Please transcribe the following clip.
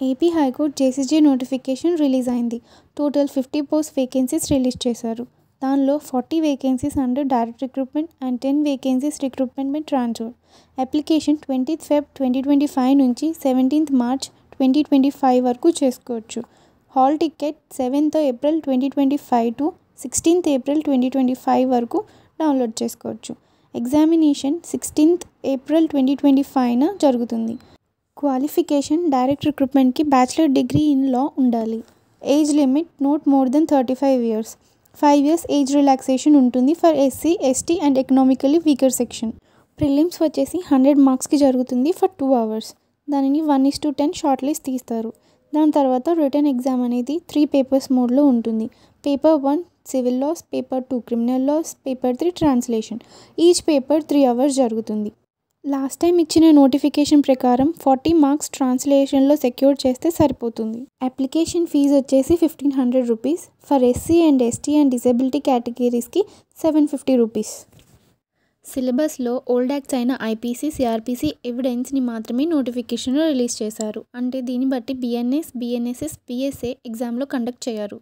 AP high court JCG notification release అయింది. Total 50 post vacancies release చేశారు. దానిలో 40 vacancies under direct recruitment and 10 vacancies recruitment by transfer. Application 20th Feb 2025 నుంచి 17th March 2025 వరకు చేసుకోవచ్చు. Hall ticket 7th April 2025 to 16th April 2025 వరకు download చేసుకోవచ్చు. Examination 16th April 2025న జరుగుతుంది. క్వాలిఫికేషన్ డైరెక్ట్ రిక్రూట్మెంట్కి బ్యాచిలర్ డిగ్రీ ఇన్ లా ఉండాలి. Age limit not more than 35 years. 5 years age relaxation ఉంటుంది for SC, ST and economically weaker section. Prelims వచ్చేసి 100 మార్క్స్కి జరుగుతుంది ఫర్ 2 hours. దానిని 1:10 షార్ట్ లిస్ట్ తీస్తారు. దాని తర్వాత రిటర్న్ ఎగ్జామ్ అనేది 3 పేపర్స్ మోడ్లో ఉంటుంది. Paper 1 civil laws, paper 2 criminal laws, paper 3 translation. Each paper 3 hours జరుగుతుంది. లాస్ట్ టైం ఇచ్చిన నోటిఫికేషన్ ప్రకారం 40 మార్క్స్ ట్రాన్స్లేషన్లో సెక్యూర్ చేస్తే సరిపోతుంది. అప్లికేషన్ ఫీజు వచ్చేసి 1500 rupees. For SC and ST and disability కేటగిరీస్కి 750 రూపీస్. సిలబస్లో ఓల్డ్ యాక్ట్స్ అయిన ఐపీసీ, సిఆర్పీసీ ఎవిడెన్స్ని మాత్రమే నోటిఫికేషన్లో రిలీజ్ చేశారు. అంటే దీన్ని బట్టి బిఎన్ఎస్, బిఎన్ఎస్ఎస్, బిఎస్ఏ ఎగ్జామ్లో కండక్ట్ చేయరు.